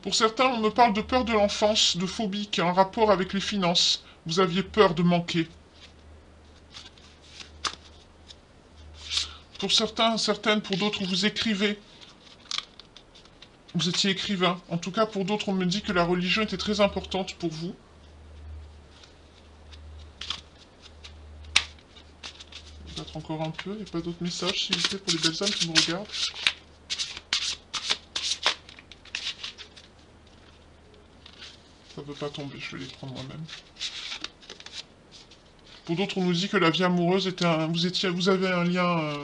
Pour certains, on me parle de peur de l'enfance, de phobie, qui a un rapport avec les finances. Vous aviez peur de manquer. Pour certains, certaines, pour d'autres, vous écrivez. Vous étiez écrivain. En tout cas, pour d'autres, on me dit que la religion était très importante pour vous. Peut-être encore un peu. Il n'y a pas d'autres messages, s'il vous plaît, pour les belles âmes qui me regardent. Ça ne peut pas tomber, je vais les prendre moi-même. Pour d'autres, on nous dit que la vie amoureuse était un... Vous avez un lien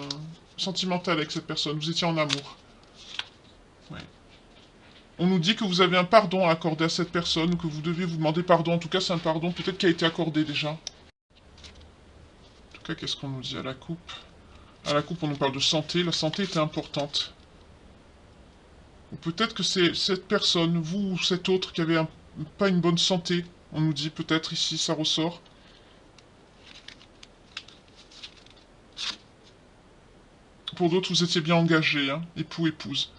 sentimental avec cette personne. Vous étiez en amour. Ouais. On nous dit que vous avez un pardon à accorder à cette personne, ou que vous devez vous demander pardon. En tout cas, c'est un pardon peut-être qui a été accordé déjà. En tout cas, qu'est-ce qu'on nous dit à la coupe? À la coupe, on nous parle de santé. La santé était importante. Ou peut-être que c'est cette personne, vous ou cet autre, qui avait pas une bonne santé. On nous dit peut-être ici, ça ressort. Pour d'autres, vous étiez bien engagés, hein, époux, épouse.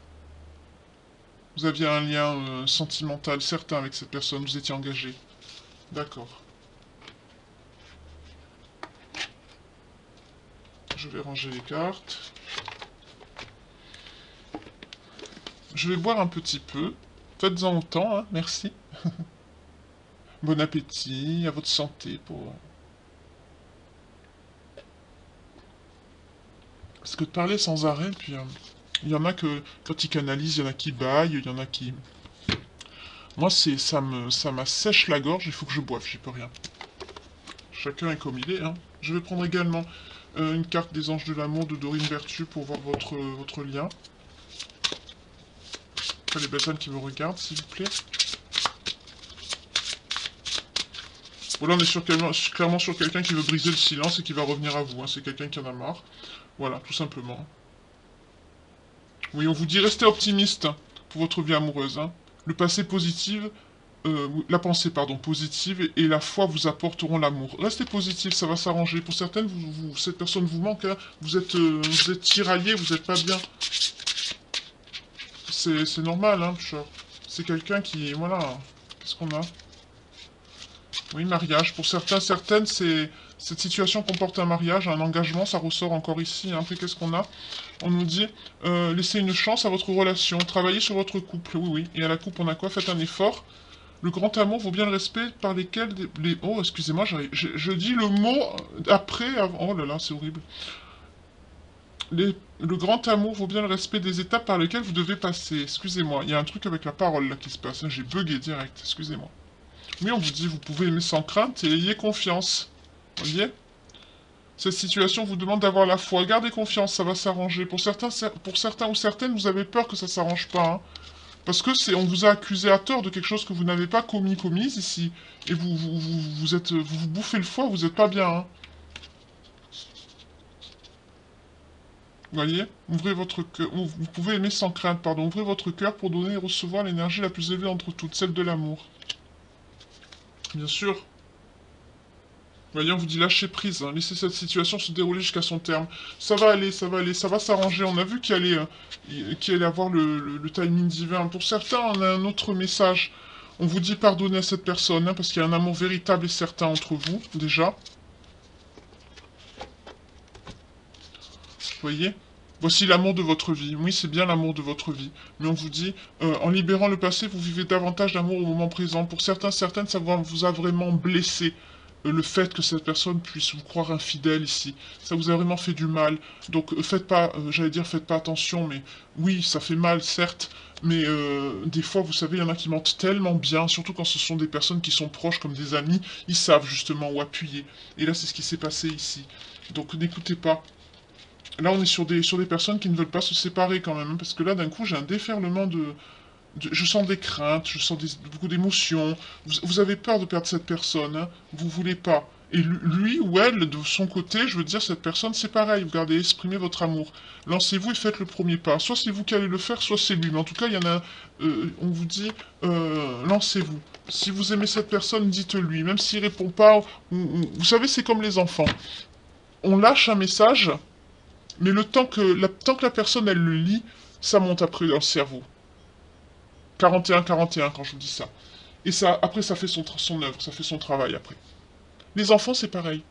Vous aviez un lien sentimental certain avec cette personne, vous étiez engagés. D'accord. Je vais ranger les cartes. Je vais boire un petit peu. Faites-en autant, hein, merci. Bon appétit, à votre santé pour... Parce que de parler sans arrêt, puis... il y en a que, quand ils canalisent, il y en a qui baillent, il y en a qui... Moi, ça m'assèche la gorge, il faut que je boive, j'y peux rien. Chacun est comme il est, hein. Je vais prendre également une carte des anges de l'amour de Dorine Vertu pour voir votre lien. Enfin, les belles âmes qui me regardent, s'il vous plaît. Voilà, on est clairement sur quelqu'un qui veut briser le silence et qui va revenir à vous. Hein. C'est quelqu'un qui en a marre. Voilà, tout simplement. Oui, on vous dit restez optimiste pour votre vie amoureuse. Hein. Le passé positif, la pensée, pardon, positive et la foi vous apporteront l'amour. Restez positif, ça va s'arranger. Pour certaines, cette personne vous manque. Hein. Vous êtes tiraillé, vous n'êtes pas bien. C'est normal, hein, c'est quelqu'un qui... Voilà. Qu'est-ce qu'on a? Oui, mariage. Pour certains, certaines, cette situation comporte un mariage, un engagement, ça ressort encore ici. Hein. Après, qu'est-ce qu'on a? On nous dit, laissez une chance à votre relation, travaillez sur votre couple. Oui, oui. Et à la couple, on a quoi? Faites un effort. Le grand amour vaut bien le respect par lesquels... Oh, excusez-moi, je dis le mot après... Oh là là, c'est horrible. Le grand amour vaut bien le respect des étapes par lesquelles vous devez passer. Excusez-moi, il y a un truc avec la parole là qui se passe. Hein. J'ai bugué direct, excusez-moi. Oui, on vous dit, vous pouvez aimer sans crainte et ayez confiance. Vous voyez? Cette situation vous demande d'avoir la foi. Gardez confiance, ça va s'arranger. Pour certains ou certaines, vous avez peur que ça s'arrange pas. Hein. Parce que on vous a accusé à tort de quelque chose que vous n'avez pas commise ici. Et vous bouffez le foie, vous n'êtes pas bien. Hein. Vous voyez? Ouvrez votre cœur. Vous pouvez aimer sans crainte, pardon. Ouvrez votre cœur pour donner et recevoir l'énergie la plus élevée entre toutes, celle de l'amour. Bien sûr. Voyons, on vous dit lâchez prise, hein. Laissez cette situation se dérouler jusqu'à son terme. Ça va aller, ça va aller, ça va s'arranger. On a vu qu'il allait avoir le timing divin. Pour certains, on a un autre message. On vous dit pardonnez à cette personne, hein, parce qu'il y a un amour véritable et certain entre vous, déjà. Vous voyez? Voici l'amour de votre vie. Oui, c'est bien l'amour de votre vie. Mais on vous dit, en libérant le passé, vous vivez davantage d'amour au moment présent. Pour certains, certaines, ça vous a vraiment blessé. Le fait que cette personne puisse vous croire infidèle ici, ça vous a vraiment fait du mal. Donc faites pas, j'allais dire faites pas attention, mais oui, ça fait mal certes, mais des fois vous savez, il y en a qui mentent tellement bien, surtout quand ce sont des personnes qui sont proches comme des amis, ils savent justement où appuyer. Et là c'est ce qui s'est passé ici. Donc n'écoutez pas. Là on est sur des personnes qui ne veulent pas se séparer quand même, hein, parce que là d'un coup j'ai un déferlement je sens des craintes, je sens beaucoup d'émotions. Vous avez peur de perdre cette personne, hein. Vous voulez pas. Et lui ou elle, de son côté, je veux dire, cette personne, c'est pareil. Vous gardez, exprimez votre amour. Lancez-vous et faites le premier pas. Soit c'est vous qui allez le faire, soit c'est lui. Mais en tout cas, il y en a. On vous dit, lancez-vous. Si vous aimez cette personne, dites-lui. Même s'il répond pas, vous savez, c'est comme les enfants. On lâche un message, mais tant que la personne, elle le lit, ça monte après dans le cerveau. 41-41 quand je vous dis ça. Et ça, après, ça fait son œuvre, ça fait son travail après. Les enfants, c'est pareil.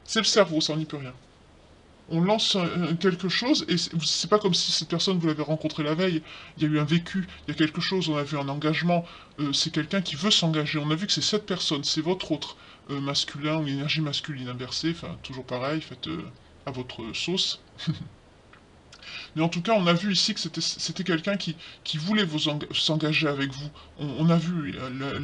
C'est le cerveau, ça, on n'y peut rien. On lance quelque chose et c'est pas comme si cette personne vous l'avez rencontrée la veille. Il y a eu un vécu, il y a quelque chose, on a vu un engagement. C'est quelqu'un qui veut s'engager. On a vu que c'est cette personne, c'est votre autre masculin ou énergie masculine inversée. Enfin, toujours pareil, faites à votre sauce. Mais en tout cas, on a vu ici que c'était quelqu'un qui voulait s'engager avec vous. On a vu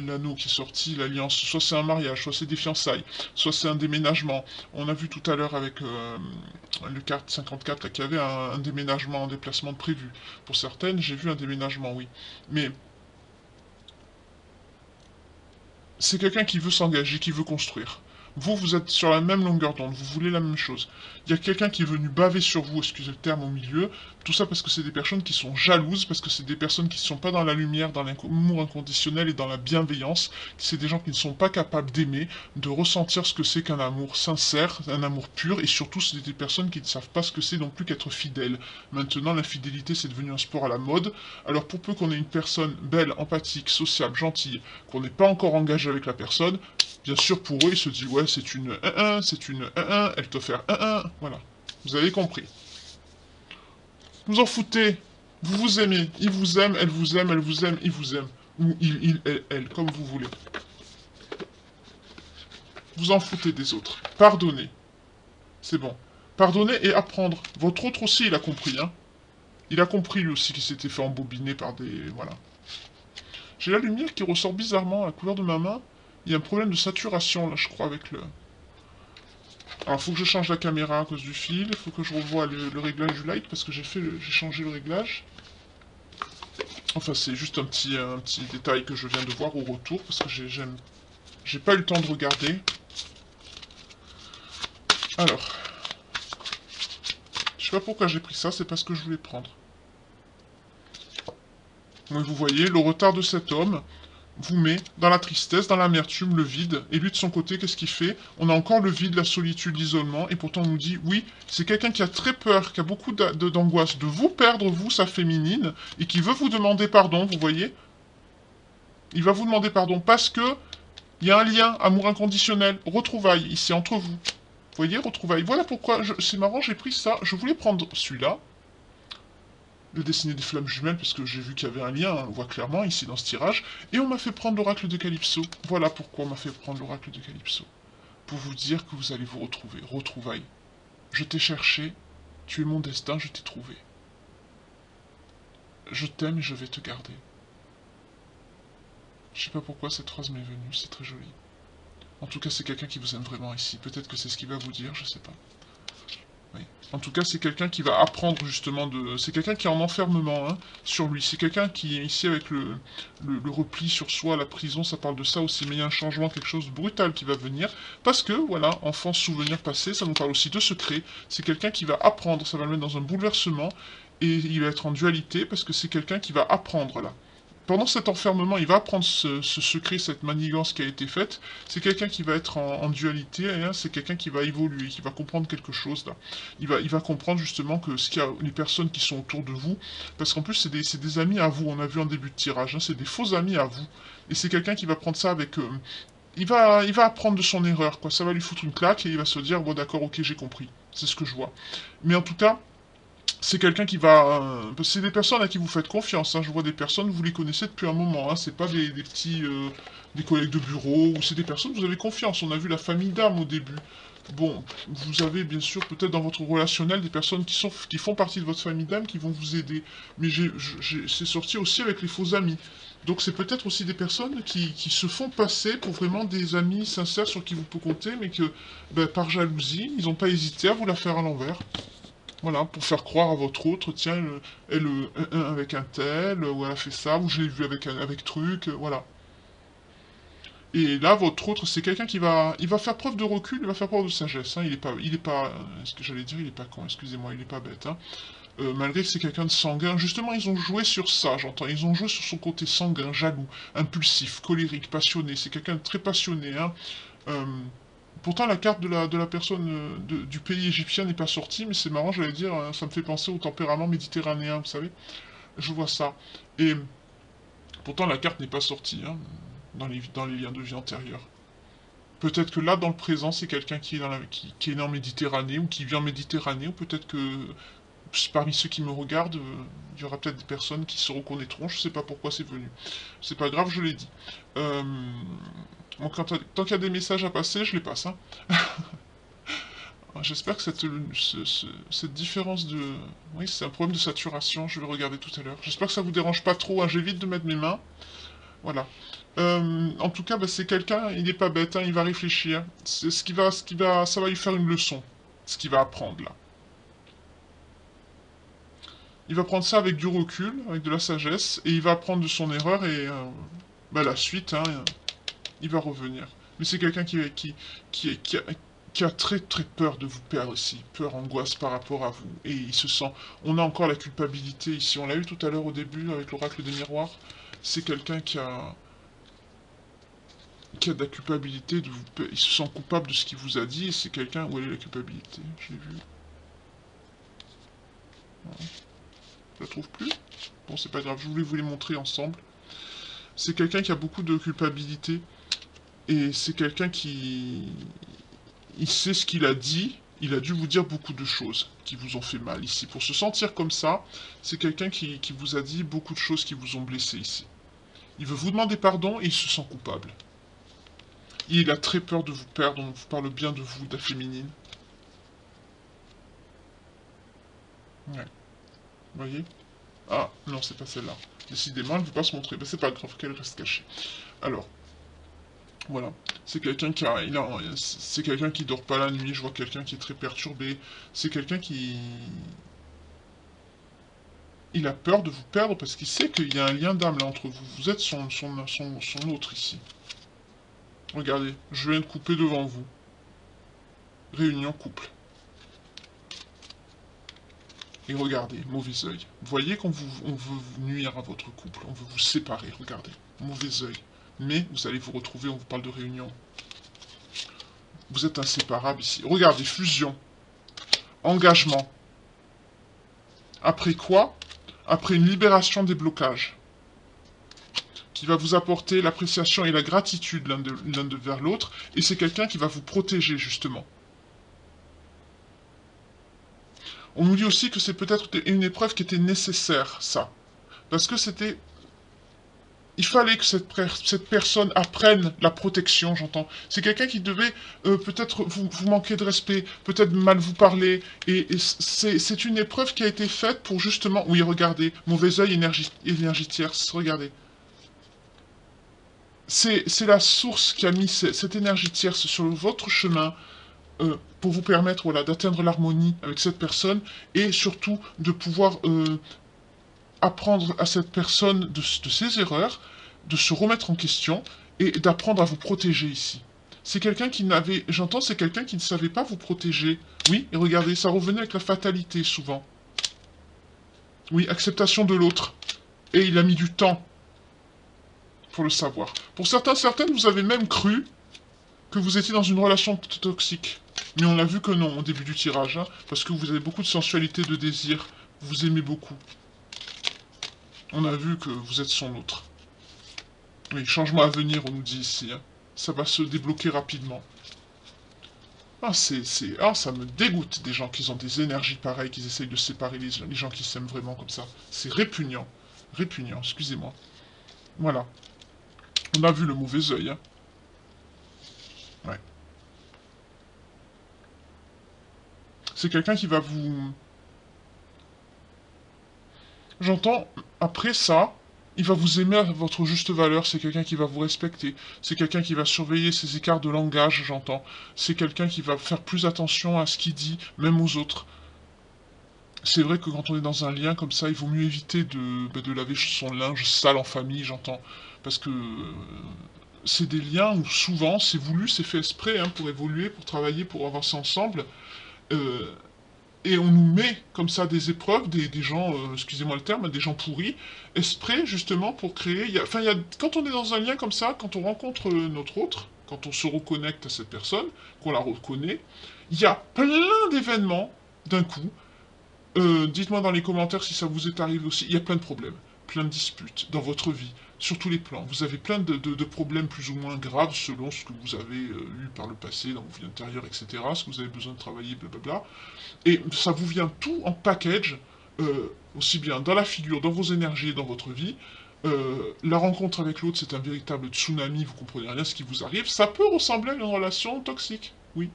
l'anneau qui est sorti, l'alliance, soit c'est un mariage, soit c'est des fiançailles, soit c'est un déménagement. On a vu tout à l'heure avec le carte 54 qu'il y avait un déménagement, un déplacement de prévu. Pour certaines, j'ai vu un déménagement, oui. Mais c'est quelqu'un qui veut s'engager, qui veut construire. Vous, vous êtes sur la même longueur d'onde, vous voulez la même chose. Il y a quelqu'un qui est venu baver sur vous, excusez le terme, au milieu. Tout ça parce que c'est des personnes qui sont jalouses, parce que c'est des personnes qui ne sont pas dans la lumière, dans l'amour inconditionnel et dans la bienveillance. C'est des gens qui ne sont pas capables d'aimer, de ressentir ce que c'est qu'un amour sincère, un amour pur, et surtout c'est des personnes qui ne savent pas ce que c'est non plus qu'être fidèle. Maintenant, l'infidélité, c'est devenu un sport à la mode. Alors pour peu qu'on ait une personne belle, empathique, sociable, gentille, qu'on n'ait pas encore engagé avec la personne, bien sûr, pour eux, ils se disent, ouais, c'est une 1-1, c'est une 1-1, elle te faire 1-1, voilà. Vous avez compris. Vous en foutez. Vous vous aimez. Il vous aime, elle vous aime, elle vous aime, il vous aime. Ou il, elle, comme vous voulez. Vous en foutez des autres. Pardonnez. C'est bon. Pardonnez et apprendre. Votre autre aussi, il a compris, hein. Il a compris, lui aussi, qu'il s'était fait embobiner par des... Voilà. J'ai la lumière qui ressort bizarrement à la couleur de ma main. Il y a un problème de saturation, là, je crois, avec le... Alors, il faut que je change la caméra à cause du fil. Il faut que je revoie le réglage du light, parce que j'ai changé le réglage. Enfin, c'est juste un petit détail que je viens de voir au retour, parce que j'ai pas eu le temps de regarder. Alors... Je sais pas pourquoi j'ai pris ça, c'est parce que je voulais prendre. Donc, vous voyez, le retard de cet homme vous met dans la tristesse, dans l'amertume, le vide. Et lui, de son côté, qu'est-ce qu'il fait? On a encore le vide, la solitude, l'isolement. Et pourtant, on nous dit, oui, c'est quelqu'un qui a très peur, qui a beaucoup d'angoisse de vous perdre, vous, sa féminine, et qui veut vous demander pardon, vous voyez? Il va vous demander pardon parce que il y a un lien, amour inconditionnel, retrouvailles, ici, entre vous. Vous voyez, retrouvailles. Voilà pourquoi, c'est marrant, j'ai pris ça. Je voulais prendre celui-là, de dessiner des flammes jumelles, parce que j'ai vu qu'il y avait un lien, hein, on le voit clairement ici dans ce tirage, et on m'a fait prendre l'oracle de Calypso. Voilà pourquoi on m'a fait prendre l'oracle de Calypso. Pour vous dire que vous allez vous retrouver, retrouvailles. Je t'ai cherché, tu es mon destin, je t'ai trouvé. Je t'aime et je vais te garder. Je sais pas pourquoi cette phrase m'est venue, c'est très joli. En tout cas, c'est quelqu'un qui vous aime vraiment ici. Peut-être que c'est ce qu'il va vous dire, je sais pas. Oui. En tout cas, c'est quelqu'un qui va apprendre justement de... C'est quelqu'un qui est en enfermement hein, sur lui. C'est quelqu'un qui est ici avec le repli sur soi, la prison, ça parle de ça aussi. Mais il y a un changement, quelque chose de brutal qui va venir. Parce que, voilà, enfance, souvenir passé, ça nous parle aussi de secret. C'est quelqu'un qui va apprendre, ça va le mettre dans un bouleversement. Et il va être en dualité parce que c'est quelqu'un qui va apprendre là. Pendant cet enfermement, il va apprendre ce secret, cette manigance qui a été faite. C'est quelqu'un qui va être en dualité, hein, c'est quelqu'un qui va évoluer, qui va comprendre quelque chose là. Il va comprendre justement que ce qu'il y a, les personnes qui sont autour de vous, parce qu'en plus c'est des amis à vous, on a vu en début de tirage, hein, c'est des faux amis à vous. Et c'est quelqu'un qui va prendre ça avec... il va apprendre de son erreur, quoi. Ça va lui foutre une claque et il va se dire, bon d'accord, ok, j'ai compris. C'est ce que je vois. Mais en tout cas... C'est quelqu'un qui va... c'est des personnes à qui vous faites confiance. Hein. Je vois des personnes, vous les connaissez depuis un moment. Hein. C'est pas des petits... des collègues de bureau, ou c'est des personnes, vous avez confiance. On a vu la famille d'âmes au début. Bon, vous avez bien sûr peut-être dans votre relationnel des personnes qui font partie de votre famille d'âmes qui vont vous aider. Mais c'est sorti aussi avec les faux amis. Donc c'est peut-être aussi des personnes qui se font passer pour vraiment des amis sincères sur qui vous pouvez compter, mais que ben, par jalousie, ils n'ont pas hésité à vous la faire à l'envers. Voilà, pour faire croire à votre autre, tiens, elle, avec un tel, ou elle a fait ça, ou je l'ai vu avec truc, voilà. Et là, votre autre, c'est quelqu'un il va faire preuve de recul, il va faire preuve de sagesse, hein, il est pas, ce que j'allais dire, il est pas con, excusez-moi, il est pas bête, hein. Malgré que c'est quelqu'un de sanguin, justement, ils ont joué sur ça, j'entends, ils ont joué sur son côté sanguin, jaloux, impulsif, colérique, passionné, c'est quelqu'un de très passionné, hein. Euh, Pourtant, la carte de la personne du pays égyptien n'est pas sortie, mais c'est marrant, j'allais dire, ça me fait penser au tempérament méditerranéen, vous savez. Je vois ça. Et pourtant, la carte n'est pas sortie, hein, dans les liens de vie antérieurs. Peut-être que là, dans le présent, c'est quelqu'un qui est, qui est né en Méditerranée, ou qui vit en Méditerranée, ou peut-être que parmi ceux qui me regardent, il y aura peut-être des personnes qui se reconnaîtront. Je sais pas pourquoi c'est venu. C'est pas grave, je l'ai dit. Euh, bon, tant qu'il y a des messages à passer, je les passe, hein. J'espère que cette différence de... Oui, c'est un problème de saturation, je vais le regarder tout à l'heure. J'espère que ça vous dérange pas trop, hein. J'évite de mettre mes mains. Voilà. En tout cas, bah, c'est quelqu'un, il n'est pas bête, hein, il va réfléchir. C'est ça va lui faire une leçon, ce qu'il va apprendre là. Il va prendre ça avec du recul, avec de la sagesse, et il va apprendre de son erreur et bah, la suite, hein, il va revenir. Mais c'est quelqu'un qui a très très peur de vous perdre ici, peur, angoisse par rapport à vous, et il se sent... On a encore la culpabilité ici, on l'a eu tout à l'heure au début avec l'oracle des miroirs. C'est quelqu'un qui a de la culpabilité, il se sent coupable de ce qu'il vous a dit, et c'est quelqu'un... Où elle est la culpabilité? Je l'ai vu. Ouais. Je la trouve plus. Bon, c'est pas grave, je voulais vous les montrer ensemble. C'est quelqu'un qui a beaucoup de culpabilité, et c'est quelqu'un qui... Il sait ce qu'il a dit, il a dû vous dire beaucoup de choses qui vous ont fait mal ici. Pour se sentir comme ça, c'est quelqu'un qui vous a dit beaucoup de choses qui vous ont blessé ici. Il veut vous demander pardon et il se sent coupable. Il a très peur de vous perdre, on vous parle bien de vous, de la féminine. Ouais. Vous voyez? Ah, non, c'est pas celle-là. Décidément, elle ne veut pas se montrer. Ben, c'est pas grave qu'elle reste cachée. Alors, voilà. C'est quelqu'un c'est quelqu'un qui dort pas la nuit. Je vois quelqu'un qui est très perturbé. C'est quelqu'un qui... Il a peur de vous perdre parce qu'il sait qu'il y a un lien d'âme là entre vous. Vous êtes son autre ici. Regardez, je viens de couper devant vous. Réunion couple. Et regardez, mauvais œil. Vous voyez qu'on on veut vous nuire à votre couple, on veut vous séparer, regardez. Mauvais œil. Mais vous allez vous retrouver, on vous parle de réunion. Vous êtes inséparables ici. Regardez, fusion. Engagement. Après quoi? Après une libération des blocages. Qui va vous apporter l'appréciation et la gratitude l'un de vers l'autre. Et c'est quelqu'un qui va vous protéger, justement. On nous dit aussi que c'est peut-être une épreuve qui était nécessaire, ça. Parce que c'était... Il fallait que cette personne apprenne la protection, j'entends. C'est quelqu'un qui devait peut-être vous manquer de respect, peut-être mal vous parler. Et c'est une épreuve qui a été faite pour justement... Oui, regardez, mauvais œil, énergie tierce, regardez. C'est la source qui a mis cette énergie tierce sur votre chemin pour vous permettre voilà, d'atteindre l'harmonie avec cette personne et surtout de pouvoir apprendre à cette personne de ses erreurs, de se remettre en question et d'apprendre à vous protéger ici. C'est quelqu'un qui n'avait, j'entends, c'est quelqu'un qui ne savait pas vous protéger. Oui, et regardez, ça revenait avec la fatalité souvent. Oui, acceptation de l'autre. Et il a mis du temps pour le savoir. Pour certaines, vous avez même cru que vous étiez dans une relation toxique. Mais on a vu que non, au début du tirage, hein, parce que vous avez beaucoup de sensualité, de désir, vous aimez beaucoup. On a vu que vous êtes son autre. Oui, changement à venir, on nous dit ici. Hein. Ça va se débloquer rapidement. Ah, ça me dégoûte des gens qui ont des énergies pareilles, qui essayent de séparer les gens qui s'aiment vraiment comme ça. C'est répugnant. Répugnant, excusez-moi. Voilà. On a vu le mauvais œil, hein. Ouais. C'est quelqu'un qui va vous... J'entends, après ça, il va vous aimer à votre juste valeur, c'est quelqu'un qui va vous respecter, c'est quelqu'un qui va surveiller ses écarts de langage, j'entends. C'est quelqu'un qui va faire plus attention à ce qu'il dit, même aux autres. C'est vrai que quand on est dans un lien comme ça, il vaut mieux éviter de laver son linge sale en famille, j'entends. Parce que c'est des liens où souvent, c'est voulu, c'est fait exprès, hein, pour évoluer, pour travailler, pour avancer ensemble. Euh, Et on nous met comme ça des épreuves, des gens, excusez-moi le terme, des gens pourris, exprès justement pour créer... quand on est dans un lien comme ça, quand on rencontre notre autre, quand on se reconnecte à cette personne, qu'on la reconnaît, il y a plein d'événements d'un coup, Dites-moi dans les commentaires si ça vous est arrivé aussi. Il y a plein de problèmes, plein de disputes dans votre vie, sur tous les plans. Vous avez plein de problèmes plus ou moins graves selon ce que vous avez eu par le passé, dans vos vies antérieures, etc. Ce que vous avez besoin de travailler, blablabla. Et ça vous vient tout en package, aussi bien dans la figure, dans vos énergies, dans votre vie. La rencontre avec l'autre, c'est un véritable tsunami, vous comprenez rien ce qui vous arrive. Ça peut ressembler à une relation toxique, oui.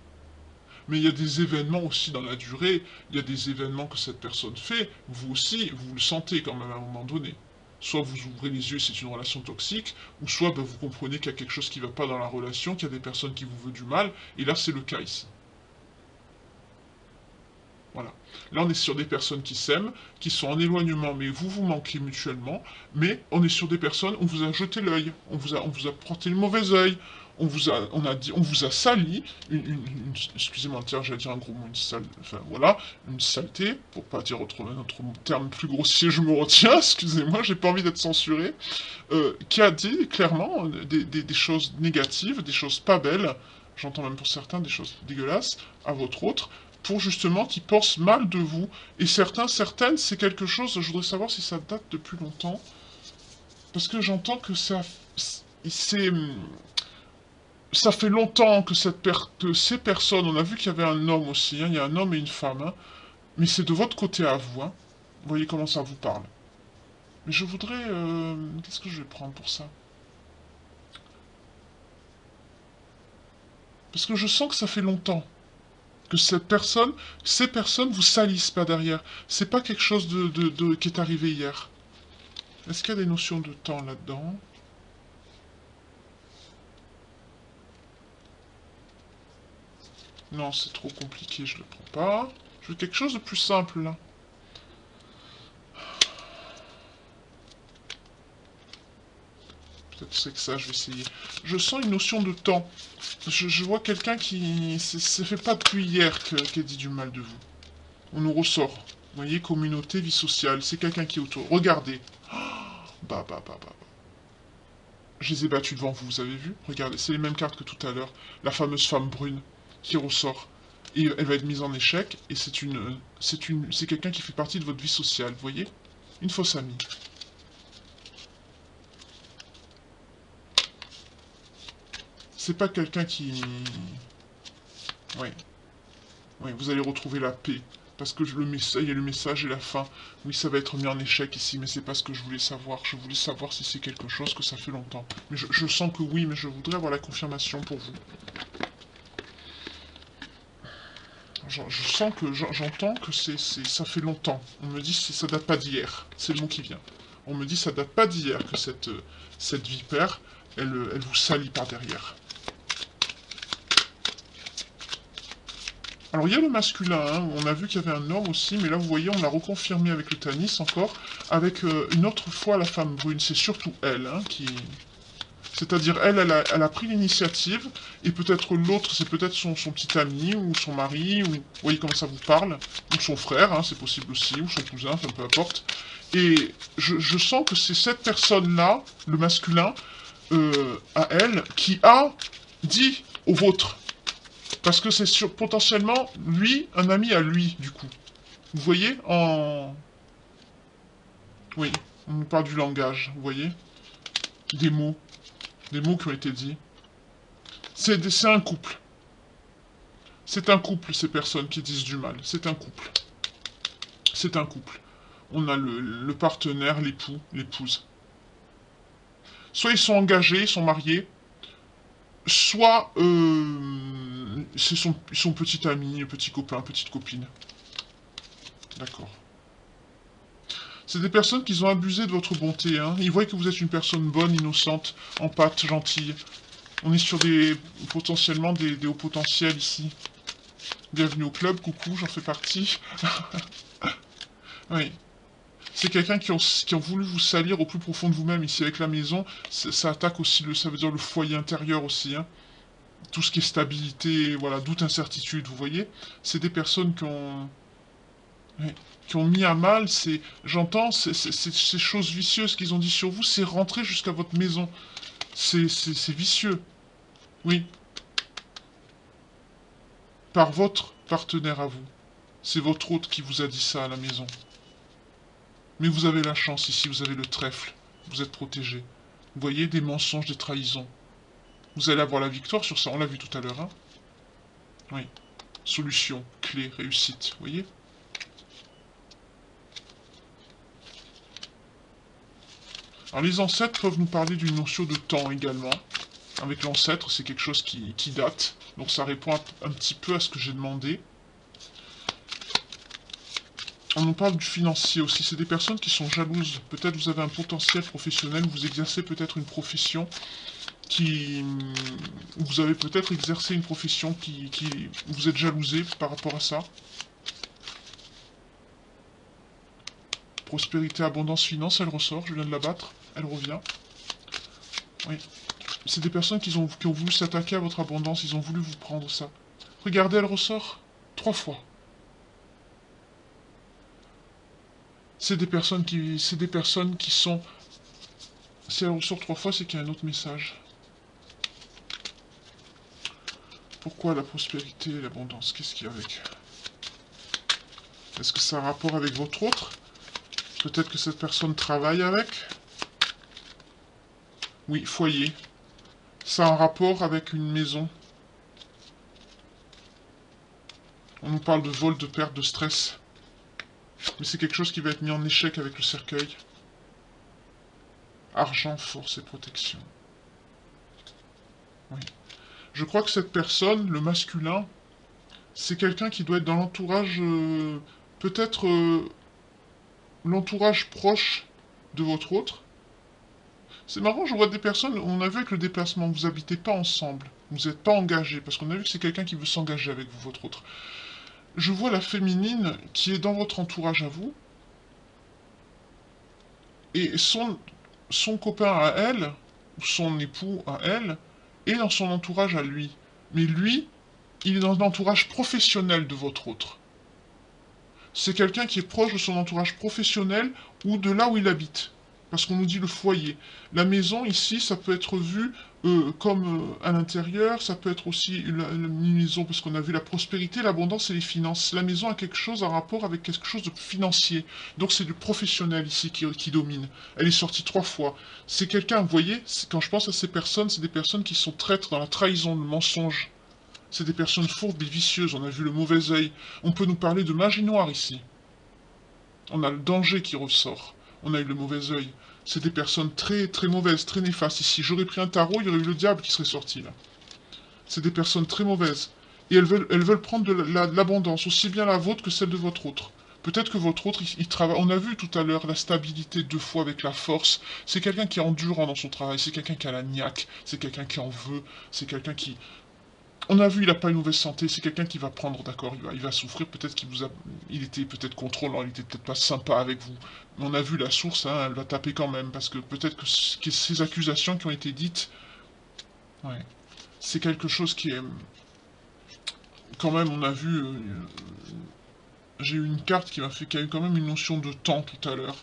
Mais il y a des événements aussi dans la durée, il y a des événements que cette personne fait, vous aussi, vous le sentez quand même à un moment donné. Soit vous ouvrez les yeux, c'est une relation toxique, ou soit ben, vous comprenez qu'il y a quelque chose qui ne va pas dans la relation, qu'il y a des personnes qui vous veulent du mal, et là c'est le cas ici. Voilà. Là, on est sur des personnes qui s'aiment, qui sont en éloignement, mais vous vous manquez mutuellement. Mais on est sur des personnes, on vous a jeté l'œil, on vous a porté le mauvais œil, on vous a sali, excusez-moi, j'allais dire un gros mot, une sale, enfin voilà, une saleté, pour pas dire un autre terme plus grossier, je me retiens, excusez-moi, j'ai pas envie d'être censuré, qui a dit clairement des choses négatives, des choses pas belles, j'entends même pour certains des choses dégueulasses, à votre autre, pour justement qu'ils pensent mal de vous. Et certaines, c'est quelque chose, je voudrais savoir si ça date depuis longtemps, parce que j'entends que c'est, ça fait longtemps que, que ces personnes, on a vu qu'il y avait un homme aussi, hein, il y a un homme et une femme, hein, mais c'est de votre côté à vous, hein. Vous voyez comment ça vous parle. Mais je voudrais, qu'est-ce que je vais prendre pour ça? Parce que je sens que ça fait longtemps que ces personnes vous salissent pas derrière. C'est pas quelque chose qui est arrivé hier. Est-ce qu'il y a des notions de temps là-dedans? Non, c'est trop compliqué, je le prends pas. Je veux quelque chose de plus simple, là. Peut-être c'est que ça, je vais essayer. Je sens une notion de temps. Je vois quelqu'un qui... Ça fait pas depuis hier qui a dit du mal de vous. On nous ressort. Vous voyez, communauté, vie sociale. C'est quelqu'un qui est autour. Regardez. Bah. Je les ai battus devant vous, vous avez vu? Regardez, c'est les mêmes cartes que tout à l'heure. La fameuse femme brune qui ressort. Et elle va être mise en échec. Et c'est quelqu'un qui fait partie de votre vie sociale, vous voyez? Une fausse amie. C'est pas quelqu'un qui... Oui. Oui, vous allez retrouver la paix. Parce que il y a le message et la fin. Oui, ça va être mis en échec ici, mais c'est pas ce que je voulais savoir. Je voulais savoir si c'est quelque chose que ça fait longtemps. Mais je sens que oui, mais je voudrais avoir la confirmation pour vous. Je sens que j'entends que ça fait longtemps. On me dit que ça date pas d'hier. C'est le mot qui vient. On me dit que ça date pas d'hier que cette vipère, elle vous salit par derrière. Alors il y a le masculin, hein. On a vu qu'il y avait un homme aussi, mais là vous voyez, on l'a reconfirmé avec le Tanis encore, avec une autre fois la femme brune. C'est surtout elle hein, qui... C'est-à-dire elle a pris l'initiative, et peut-être l'autre, c'est peut-être son petit ami, ou son mari, ou... Vous voyez comment ça vous parle? Ou son frère, hein, c'est possible aussi, ou son cousin, enfin peu importe. Et je sens que c'est cette personne-là, le masculin, à elle, qui a dit au vôtre. Parce que c'est potentiellement, lui, un ami à lui, du coup. Vous voyez, Oui, on nous parle du langage, vous voyez? Des mots. Des mots qui ont été dits. C'est un couple. C'est un couple, ces personnes qui disent du mal. C'est un couple. C'est un couple. On a le partenaire, l'époux, l'épouse. Soit ils sont engagés, ils sont mariés, soit ils sont petits amis, petits copains, petites copines. D'accord. C'est des personnes qui ont abusé de votre bonté. Hein. Ils voient que vous êtes une personne bonne, innocente, en pâte, gentille. On est sur potentiellement des hauts potentiels ici. Bienvenue au club, coucou, j'en fais partie. Oui. C'est quelqu'un qui ont voulu vous salir au plus profond de vous-même ici avec la maison. Ça attaque aussi ça veut dire le foyer intérieur aussi. Hein. Tout ce qui est stabilité, voilà, doute, incertitude, vous voyez. C'est des personnes qui ont... Oui, qui ont mis à mal, j'entends, ces choses vicieuses qu'ils ont dit sur vous, c'est rentré jusqu'à votre maison. C'est vicieux. Oui. Par votre partenaire à vous. C'est votre hôte qui vous a dit ça à la maison. Mais vous avez la chance ici, vous avez le trèfle. Vous êtes protégé. Vous voyez, des mensonges, des trahisons. Vous allez avoir la victoire sur ça, on l'a vu tout à l'heure, hein. Oui. Solution, clé, réussite, vous voyez? Alors les ancêtres peuvent nous parler d'une notion de temps également. Avec l'ancêtre, c'est quelque chose qui date. Donc ça répond un petit peu à ce que j'ai demandé. On nous parle du financier aussi. C'est des personnes qui sont jalouses. Peut-être vous avez un potentiel professionnel, vous exercez peut-être une profession qui... Vous avez peut-être exercé une profession qui... Vous êtes jalousé par rapport à ça. Prospérité, abondance, finance, elle ressort. Je viens de la battre. Elle revient. Oui. C'est des personnes qui ont voulu s'attaquer à votre abondance. Ils ont voulu vous prendre ça. Regardez, elle ressort. 3 fois. C'est des personnes qui sont... Si elle ressort 3 fois, c'est qu'il y a un autre message. Pourquoi la prospérité et l'abondance? Qu'est-ce qu'il y a avec? Est-ce que ça a un rapport avec votre autre? Peut-être que cette personne travaille avec? Oui, foyer. Ça a un rapport avec une maison. On nous parle de vol, de perte, de stress. Mais c'est quelque chose qui va être mis en échec avec le cercueil. Argent, force et protection. Oui. Je crois que cette personne, le masculin, c'est quelqu'un qui doit être dans l'entourage... peut-être l'entourage proche de votre autre. C'est marrant, je vois des personnes, on a vu avec le déplacement, vous habitez pas ensemble, vous n'êtes pas engagés, parce qu'on a vu que c'est quelqu'un qui veut s'engager avec vous, votre autre. Je vois la féminine qui est dans votre entourage à vous, et son copain à elle, ou son époux à elle, est dans son entourage à lui. Mais lui, il est dans l'entourage professionnel de votre autre. C'est quelqu'un qui est proche de son entourage professionnel ou de là où il habite. Parce qu'on nous dit le foyer. La maison, ici, ça peut être vu comme à l'intérieur, ça peut être aussi une maison, parce qu'on a vu la prospérité, l'abondance et les finances. La maison a quelque chose, un rapport avec quelque chose de financier. Donc c'est du professionnel ici qui domine. Elle est sortie 3 fois. C'est quelqu'un, vous voyez, quand je pense à ces personnes, c'est des personnes qui sont traîtres dans la trahison, le mensonge. C'est des personnes fourbes et vicieuses, on a vu le mauvais œil. On peut nous parler de magie noire ici. On a le danger qui ressort. On a eu le mauvais œil. C'est des personnes très très mauvaises, très néfastes ici. J'aurais pris un tarot, il y aurait eu le diable qui serait sorti là. C'est des personnes très mauvaises. Et elles veulent prendre de l'abondance, aussi bien la vôtre que celle de votre autre. Peut-être que votre autre, il travaille... On a vu tout à l'heure la stabilité 2 fois avec la force. C'est quelqu'un qui est endurant dans son travail. C'est quelqu'un qui a la niaque. C'est quelqu'un qui en veut. C'est quelqu'un qui... On a vu, il n'a pas une mauvaise santé, c'est quelqu'un qui va prendre, d'accord, il va souffrir, peut-être qu'il vous a... Il était peut-être contrôlant, il était peut-être pas sympa avec vous. Mais on a vu la source, hein, elle va taper quand même, parce que peut-être que ces accusations qui ont été dites... Ouais. C'est quelque chose qui est... Quand même, on a vu... J'ai eu une carte qui m'a fait qu'il y a eu quand même une notion de temps tout à l'heure.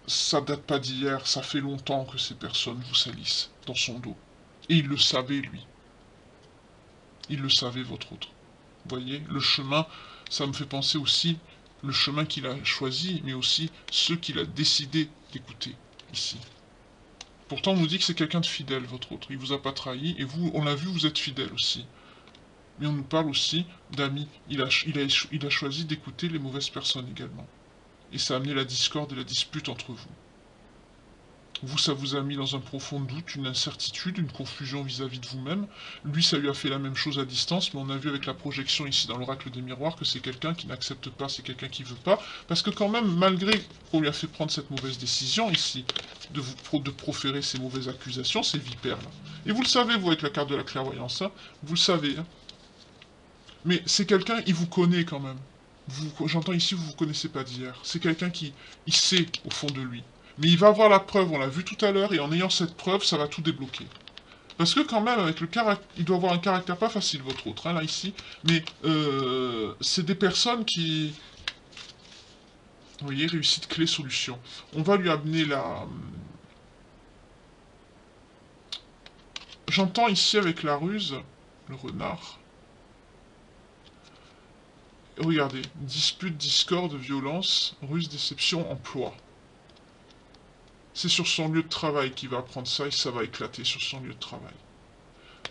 Ça date pas d'hier, ça fait longtemps que ces personnes vous salissent dans son dos. Et il le savait, lui. Il le savait, votre autre. Vous voyez, le chemin, ça me fait penser aussi, le chemin qu'il a choisi, mais aussi ceux qu'il a décidé d'écouter, ici. Pourtant, on nous dit que c'est quelqu'un de fidèle, votre autre. Il vous a pas trahi, et vous, on l'a vu, vous êtes fidèle aussi. Mais on nous parle aussi d'amis. Il a choisi d'écouter les mauvaises personnes également. Et ça a amené la discorde et la dispute entre vous. Vous, ça vous a mis dans un profond doute, une incertitude, une confusion vis-à-vis de vous-même. Lui, ça lui a fait la même chose à distance, mais on a vu avec la projection ici dans l'oracle des miroirs que c'est quelqu'un qui n'accepte pas, c'est quelqu'un qui veut pas. Parce que quand même, malgré qu'on lui a fait prendre cette mauvaise décision ici, de proférer ces mauvaises accusations, ces vipères là. Et vous le savez, vous, avec la carte de la clairvoyance, hein, vous le savez. Hein. Mais c'est quelqu'un, il vous connaît quand même. J'entends ici, vous ne vous connaissez pas d'hier. C'est quelqu'un qui il sait au fond de lui. Mais il va avoir la preuve, on l'a vu tout à l'heure, et en ayant cette preuve, ça va tout débloquer. Parce que quand même, avec le caractère, il doit avoir un caractère pas facile, votre autre, hein, là, ici. Mais c'est des personnes qui... Vous voyez, réussite, clé, solution. On va lui amener la... J'entends ici avec la ruse, le renard. Regardez, dispute, discorde, violence, ruse, déception, emploi. C'est sur son lieu de travail qu'il va apprendre ça et ça va éclater sur son lieu de travail.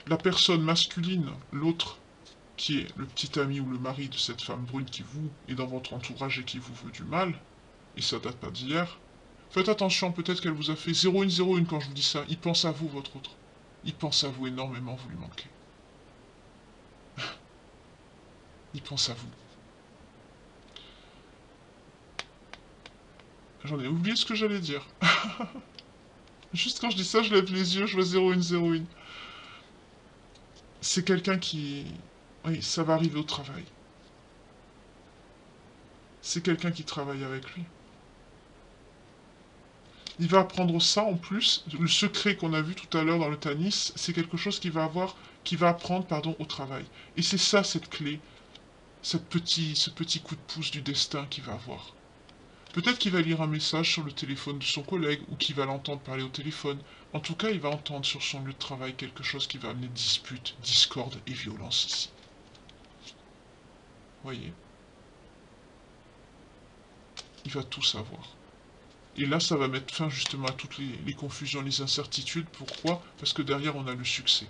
La personne masculine, l'autre, qui est le petit ami ou le mari de cette femme brune qui vous est dans votre entourage et qui vous veut du mal, et ça date pas d'hier, faites attention, peut-être qu'elle vous a fait 0-1-0-1 quand je vous dis ça. Il pense à vous, votre autre. Il pense à vous énormément, vous lui manquez. Il pense à vous. J'en ai oublié ce que j'allais dire. Juste quand je dis ça, je lève les yeux, je vois 0-1-0-1. C'est quelqu'un qui... Oui, ça va arriver au travail. C'est quelqu'un qui travaille avec lui. Il va apprendre ça en plus. Le secret qu'on a vu tout à l'heure dans le Tanis, c'est quelque chose qu'il va avoir, qu'il va apprendre, pardon, au travail. Et c'est ça cette clé, ce petit coup de pouce du destin qu'il va avoir. Peut-être qu'il va lire un message sur le téléphone de son collègue ou qu'il va l'entendre parler au téléphone. En tout cas, il va entendre sur son lieu de travail quelque chose qui va amener dispute, discorde et violence ici. Voyez, il va tout savoir. Et là, ça va mettre fin justement à toutes les confusions, les incertitudes. Pourquoi? Parce que derrière, on a le succès.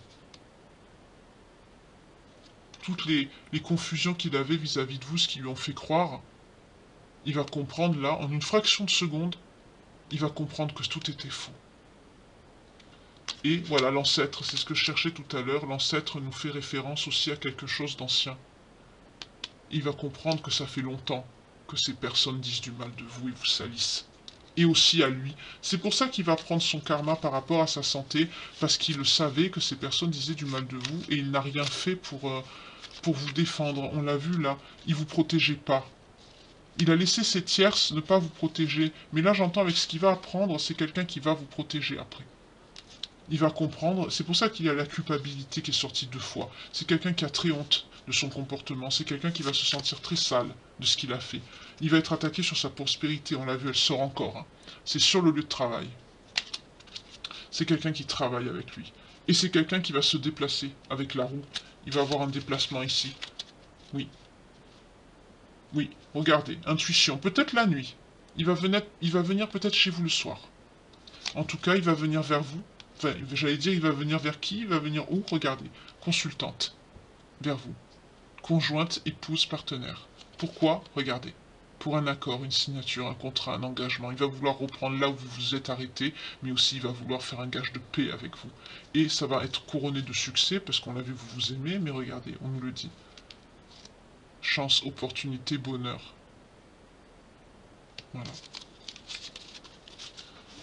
Toutes les confusions qu'il avait vis-à-vis de vous, ce qui lui ont fait croire, il va comprendre là, en une fraction de seconde, il va comprendre que tout était faux. Et voilà, l'ancêtre, c'est ce que je cherchais tout à l'heure, l'ancêtre nous fait référence aussi à quelque chose d'ancien. Il va comprendre que ça fait longtemps que ces personnes disent du mal de vous et vous salissent. Et aussi à lui. C'est pour ça qu'il va prendre son karma par rapport à sa santé, parce qu'il le savait que ces personnes disaient du mal de vous, et il n'a rien fait pour vous défendre. On l'a vu là, il vous protégeait pas. Il a laissé ses tierces ne pas vous protéger. Mais là, j'entends avec ce qu'il va apprendre, c'est quelqu'un qui va vous protéger après. Il va comprendre, c'est pour ça qu'il y a la culpabilité qui est sortie 2 fois. C'est quelqu'un qui a très honte de son comportement, c'est quelqu'un qui va se sentir très sale de ce qu'il a fait. Il va être attaqué sur sa prospérité, on l'a vu, elle sort encore. Hein. C'est sur le lieu de travail. C'est quelqu'un qui travaille avec lui. Et c'est quelqu'un qui va se déplacer avec la roue. Il va avoir un déplacement ici. Oui. Oui, regardez, intuition, peut-être la nuit. Il va venir peut-être chez vous le soir. En tout cas, il va venir vers vous. Enfin, j'allais dire, il va venir vers qui? Il va venir où? Regardez. Consultante. Vers vous. Conjointe, épouse, partenaire. Pourquoi? Regardez. Pour un accord, une signature, un contrat, un engagement. Il va vouloir reprendre là où vous vous êtes arrêté, mais aussi il va vouloir faire un gage de paix avec vous. Et ça va être couronné de succès, parce qu'on l'a vu, vous vous aimez, mais regardez, on nous le dit. Chance, opportunité, bonheur. Voilà.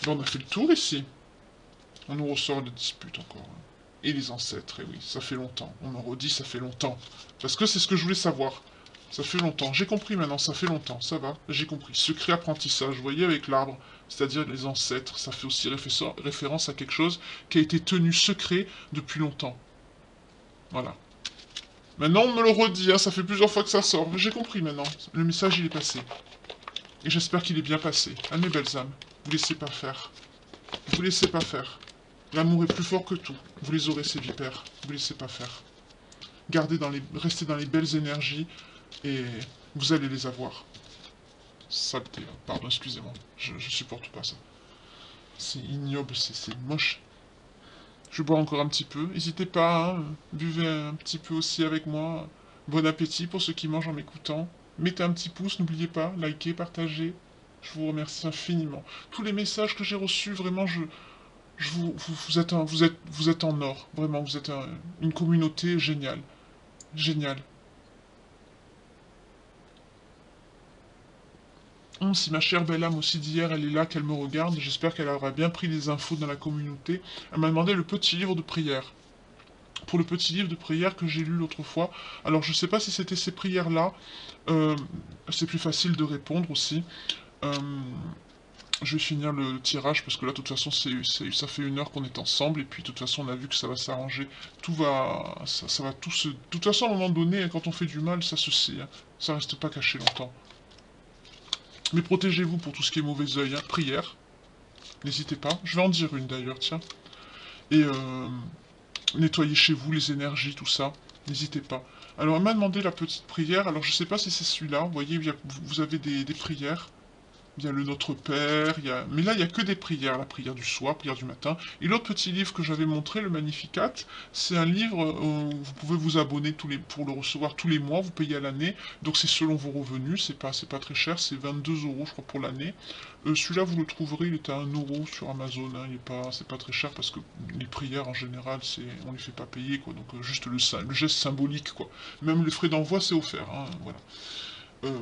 Bon, on a fait le tour ici. On nous ressort de dispute encore. Hein. Et les ancêtres, et oui, ça fait longtemps. On en redit, ça fait longtemps. Parce que c'est ce que je voulais savoir. Ça fait longtemps. J'ai compris maintenant, ça fait longtemps. Ça va, j'ai compris. Secret apprentissage, vous voyez, avec l'arbre, c'est-à-dire les ancêtres, ça fait aussi référence à quelque chose qui a été tenu secret depuis longtemps. Voilà. Maintenant, on me le redit, hein, ça fait plusieurs fois que ça sort. J'ai compris maintenant. Le message, il est passé. Et j'espère qu'il est bien passé. Ah, mes belles âmes, vous laissez pas faire. Vous laissez pas faire. L'amour est plus fort que tout. Vous les aurez, ces vipères. Vous laissez pas faire. Restez dans les belles énergies et vous allez les avoir. Saleté. Pardon, excusez-moi. Je supporte pas ça. C'est ignoble, c'est moche. Je bois encore un petit peu. N'hésitez pas, hein, buvez un petit peu aussi avec moi. Bon appétit pour ceux qui mangent en m'écoutant. Mettez un petit pouce, n'oubliez pas, likez, partagez. Je vous remercie infiniment. Tous les messages que j'ai reçus, vraiment, vous êtes en or. Vraiment, vous êtes une communauté géniale. Géniale. Si ma chère belle âme aussi d'hier, elle est là, qu'elle me regarde, j'espère qu'elle aura bien pris les infos dans la communauté. Elle m'a demandé le petit livre de prière. Pour le petit livre de prière que j'ai lu l'autre fois. Alors je sais pas si c'était ces prières-là. C'est plus facile de répondre aussi. Euh, je vais finir le tirage parce que là, de toute façon, ça fait 1 heure qu'on est ensemble et puis de toute façon, on a vu que ça va s'arranger. Ça va tout se. De toute façon, à un moment donné, quand on fait du mal, ça se sait. Hein. Ça reste pas caché longtemps. Mais protégez-vous pour tout ce qui est mauvais œil. Hein. Prière. N'hésitez pas. Je vais en dire une d'ailleurs, tiens. Et nettoyez chez vous les énergies, tout ça. N'hésitez pas. Alors, elle m'a demandé la petite prière. Alors, je sais pas si c'est celui-là. Vous voyez, vous avez des prières. Il y a le Notre Père, il y a... mais là, il n'y a que des prières, la prière du soir, prière du matin. Et l'autre petit livre que j'avais montré, le Magnificat, c'est un livre où vous pouvez vous abonner pour le recevoir tous les mois, vous payez à l'année, donc c'est selon vos revenus, c'est pas très cher, c'est 22 euros, je crois, pour l'année. Celui-là, vous le trouverez, il est à 1 euro sur Amazon, hein, c'est pas très cher parce que les prières, en général, on les fait pas payer, quoi, donc juste le geste symbolique, quoi. Même les frais d'envoi, c'est offert, hein, voilà. Euh,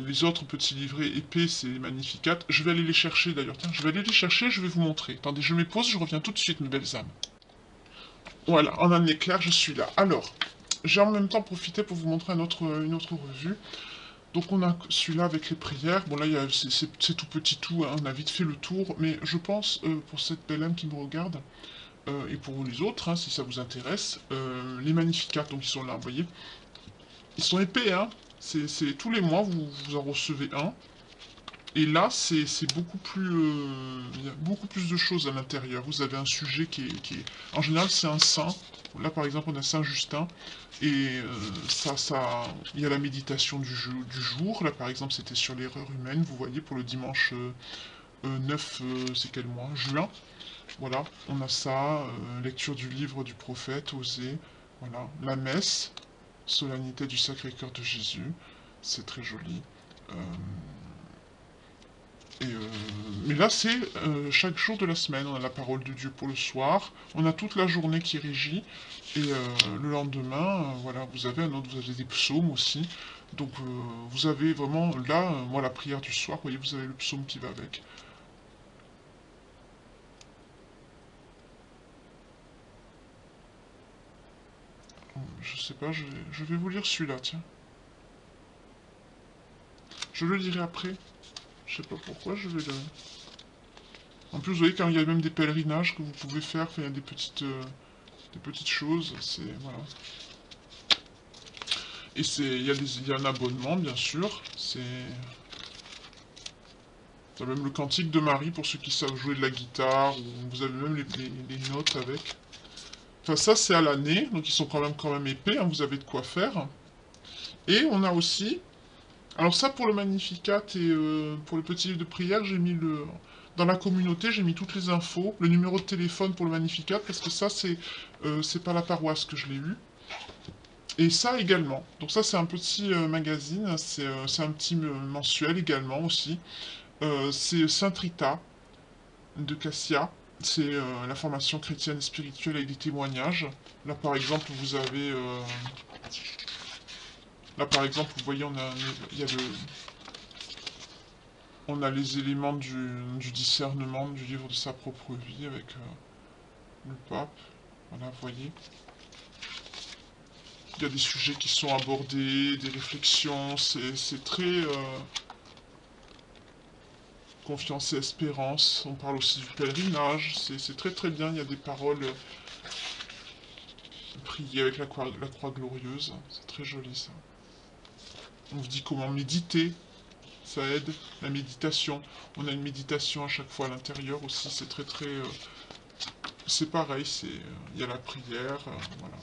les autres petits livrets épais, c'est les Magnificat. Je vais aller les chercher d'ailleurs. Tiens, je vais aller les chercher, je vais vous montrer. Attendez, je me pose, je reviens tout de suite, mes belles âmes. Voilà, en un éclair, je suis là. Alors, j'ai en même temps profité pour vous montrer une autre revue. Donc on a celui-là avec les prières. Bon là, c'est tout petit tout, hein, on a vite fait le tour. Mais je pense, pour cette belle âme qui me regarde, et pour les autres, hein, si ça vous intéresse, les Magnificats, donc ils sont là, vous voyez. Ils sont épais, hein. C'est tous les mois, vous en recevez un. Et là, c'est beaucoup plus... il y a beaucoup plus de choses à l'intérieur. Vous avez un sujet En général, c'est un saint. Là, par exemple, on a Saint-Justin. Et il y a la méditation du jour. Là, par exemple, c'était sur l'erreur humaine. Vous voyez, pour le dimanche 9, c'est quel mois? Juin. Voilà, on a ça. Lecture du livre du prophète, Osée. Voilà, la messe. Solennité du Sacré-Cœur de Jésus. C'est très joli. Euh, mais là, c'est chaque jour de la semaine. On a la parole de Dieu pour le soir. On a toute la journée qui régit. Et le lendemain, voilà, vous avez des psaumes aussi. Donc, vous avez vraiment, là, moi, la prière du soir, vous voyez, vous avez le psaume qui va avec. Je sais pas, je vais vous lire celui-là, tiens. Je le lirai après. Je sais pas pourquoi, je vais le... En plus, vous voyez, quand il y a même des pèlerinages que vous pouvez faire, enfin, il y a des petites choses, c'est... Voilà. Et il y a un abonnement, bien sûr. C'est... Il y a même le cantique de Marie pour ceux qui savent jouer de la guitare, ou vous avez même les notes avec. Enfin, ça, c'est à l'année, donc ils sont quand même épais, hein, vous avez de quoi faire. Et on a aussi... Alors ça, pour le Magnificat et pour le petit livre de prière, j'ai mis le... Dans la communauté, j'ai mis toutes les infos, le numéro de téléphone pour le Magnificat, parce que ça, c'est pas la paroisse que je l'ai eu. Et ça également. Donc ça, c'est un petit magazine, c'est un petit mensuel également aussi. C'est Saint Rita de Cassia. C'est la formation chrétienne et spirituelle avec des témoignages. Là, par exemple, vous avez... Là, par exemple, vous voyez, il y a on a les éléments du discernement du livre de sa propre vie avec le pape. Voilà, vous voyez. Il y a des sujets qui sont abordés, des réflexions, c'est très confiance et espérance. On parle aussi du pèlerinage, c'est très très bien. Il y a des paroles priées avec la croix glorieuse. C'est très joli ça. On vous dit comment méditer, ça aide. La méditation, on a une méditation à chaque fois à l'intérieur aussi. C'est très très... c'est pareil, il y a la prière, voilà.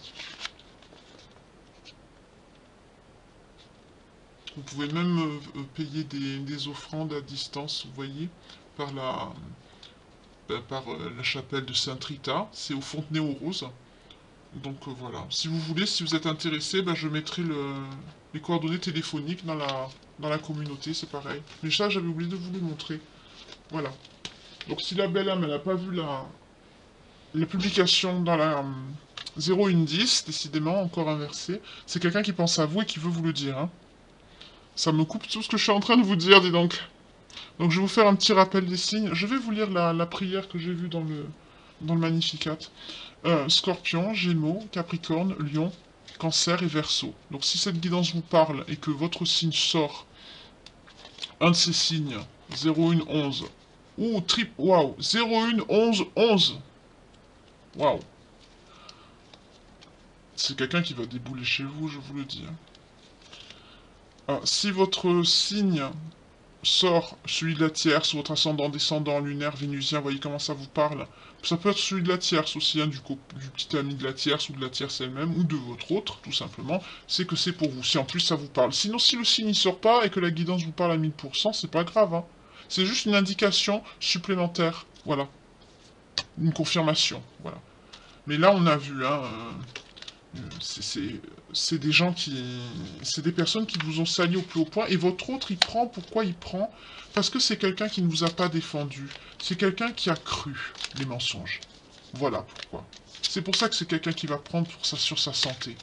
Vous pouvez même payer des offrandes à distance, vous voyez, par la chapelle de Sainte-Rita. C'est au Fontenay-aux-Roses. Donc voilà. Si vous voulez, si vous êtes intéressé, je mettrai les coordonnées téléphoniques dans la communauté, c'est pareil. Mais ça, j'avais oublié de vous le montrer. Voilà. Donc si la belle âme, elle n'a pas vu la publication dans la 0110, décidément, encore inversé, c'est quelqu'un qui pense à vous et qui veut vous le dire, hein. Ça me coupe tout ce que je suis en train de vous dire, dis donc. Donc je vais vous faire un petit rappel des signes. Je vais vous lire la prière que j'ai vue dans le Magnificat. Scorpion, Gémeaux, Capricorne, Lion, Cancer et Verseau. Donc si cette guidance vous parle et que votre signe sort un de ces signes, 0111, ou waouh, 011111. Waouh. C'est quelqu'un qui va débouler chez vous, je vous le dis, hein. Si votre signe sort celui de la tierce, votre ascendant, descendant, lunaire, vénusien, voyez comment ça vous parle. Ça peut être celui de la tierce aussi, hein, du petit ami de la tierce ou de la tierce elle-même, ou de votre autre, tout simplement. C'est que c'est pour vous, si en plus ça vous parle. Sinon, si le signe ne sort pas et que la guidance vous parle à 1000%, c'est pas grave, hein. C'est juste une indication supplémentaire, voilà. Une confirmation, voilà. Mais là, on a vu, hein, c'est des gens qui... C'est des personnes qui vous ont sali au plus haut point. Et votre autre, il prend. Pourquoi il prend? Parce que c'est quelqu'un qui ne vous a pas défendu. C'est quelqu'un qui a cru les mensonges. Voilà pourquoi. C'est pour ça que c'est quelqu'un qui va prendre sur sa santé.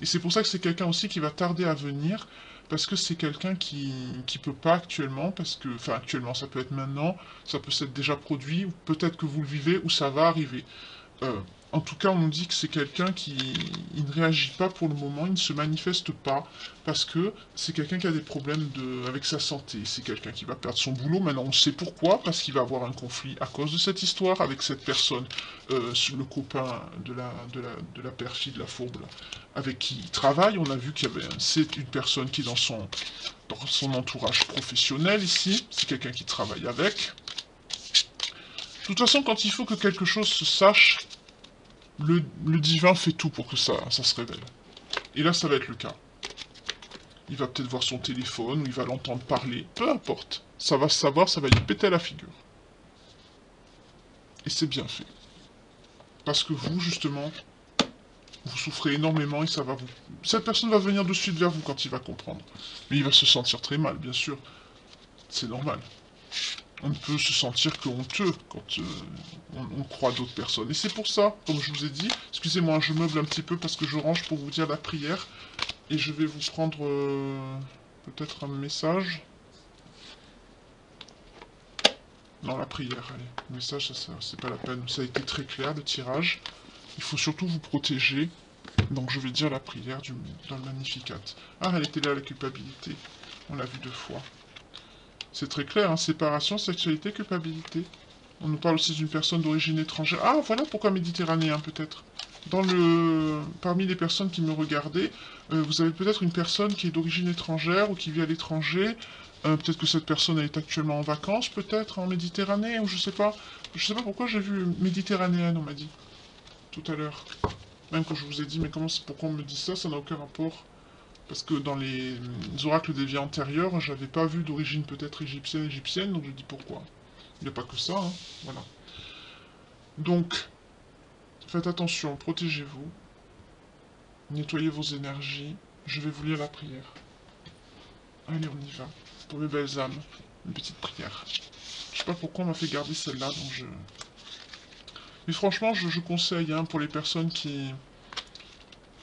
Et c'est pour ça que c'est quelqu'un aussi qui va tarder à venir. Parce que c'est quelqu'un qui peut pas actuellement. Parce que... Enfin, actuellement, ça peut être maintenant. Ça peut s'être déjà produit. Ou peut-être que vous le vivez ou ça va arriver. Euh, En tout cas, on nous dit que c'est quelqu'un qui il ne réagit pas pour le moment, il ne se manifeste pas, parce que c'est quelqu'un qui a des problèmes avec sa santé. C'est quelqu'un qui va perdre son boulot. Maintenant, on sait pourquoi, parce qu'il va avoir un conflit à cause de cette histoire avec cette personne, le copain de la perfie, de la fourbe, là, avec qui il travaille. On a vu c'est une personne qui est dans son entourage professionnel ici. C'est quelqu'un qui travaille avec. De toute façon, quand il faut que quelque chose se sache, le divin fait tout pour que ça se révèle. Et là, ça va être le cas. Il va peut-être voir son téléphone, ou il va l'entendre parler, peu importe. Ça va se savoir, ça va lui péter à la figure. Et c'est bien fait. Parce que vous, justement, vous souffrez énormément et ça va vous... Cette personne va venir de suite vers vous quand il va comprendre. Mais il va se sentir très mal, bien sûr. C'est normal. On ne peut se sentir que honteux quand on croit d'autres personnes. Et c'est pour ça, comme je vous ai dit, excusez-moi, je meuble un petit peu parce que je range pour vous dire la prière. Et je vais vous prendre peut-être un message. Non, la prière, allez. Le message, ça c'est pas la peine. Ça a été très clair, le tirage. Il faut surtout vous protéger. Donc je vais dire la prière dans le Magnificat. Ah, elle était là, la culpabilité. On l'a vu 2 fois. C'est très clair, hein, séparation, sexualité, culpabilité. On nous parle aussi d'une personne d'origine étrangère. Ah, voilà pourquoi méditerranéen, peut-être. Parmi les personnes qui me regardaient, vous avez peut-être une personne qui est d'origine étrangère ou qui vit à l'étranger. Peut-être que cette personne elle est actuellement en vacances, peut-être, en Méditerranée, ou je sais pas. Je sais pas pourquoi j'ai vu méditerranéenne, on m'a dit, tout à l'heure. Même quand je vous ai dit, mais pourquoi on me dit ça, ça n'a aucun rapport. Parce que dans les oracles des vies antérieures, j'avais pas vu d'origine peut-être égyptienne, donc je dis pourquoi. Il n'y a pas que ça, hein. Voilà. Donc, faites attention, protégez-vous, nettoyez vos énergies, je vais vous lire la prière. Allez, on y va. Pour mes belles âmes, une petite prière. Je sais pas pourquoi on m'a fait garder celle-là, donc je... Mais franchement, je conseille, hein, pour les personnes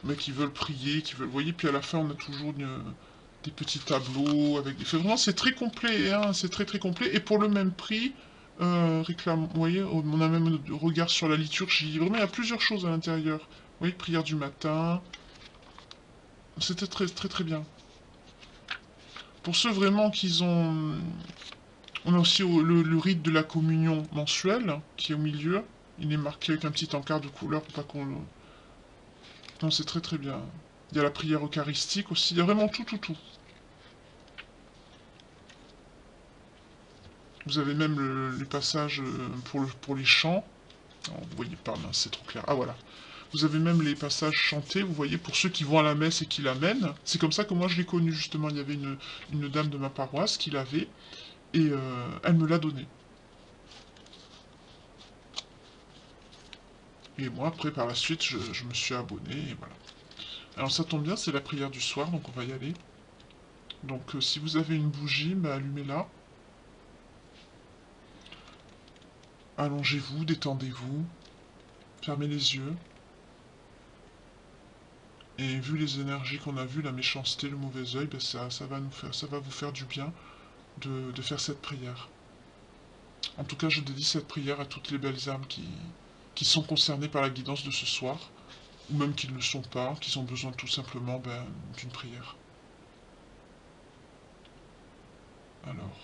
mais qui veulent prier, qui veulent... Vous voyez, puis à la fin, on a toujours des petits tableaux avec des... Vraiment, c'est très complet, hein, c'est très très complet. Et pour le même prix, vous voyez, on a même un regard sur la liturgie. Vraiment, il y a plusieurs choses à l'intérieur. Vous voyez, prière du matin. C'était très très très bien. Pour ceux vraiment qui ont... On a aussi le rite de la communion mensuelle, qui est au milieu. Il est marqué avec un petit encart de couleur pour pas qu'on le... Non, c'est très très bien. Il y a la prière eucharistique aussi. Il y a vraiment tout, tout, tout. Vous avez même les passages pour les chants. Oh, vous voyez pas, mince, c'est trop clair. Ah voilà. Vous avez même les passages chantés, vous voyez, pour ceux qui vont à la messe et qui l'amènent. C'est comme ça que moi je l'ai connu, justement. Il y avait une dame de ma paroisse qui l'avait, et elle me l'a donné. Et moi, après, par la suite, je me suis abonné, et voilà. Alors ça tombe bien, c'est la prière du soir, donc on va y aller. Donc si vous avez une bougie, bah, allumez-la. Allongez-vous, détendez-vous, fermez les yeux. Et vu les énergies qu'on a vues, la méchanceté, le mauvais œil, ben ça va vous faire du bien de faire cette prière. En tout cas, je dédie cette prière à toutes les belles âmes qui sont concernées par la guidance de ce soir, ou même qui ne le sont pas, qui ont besoin tout simplement d'une prière. Alors...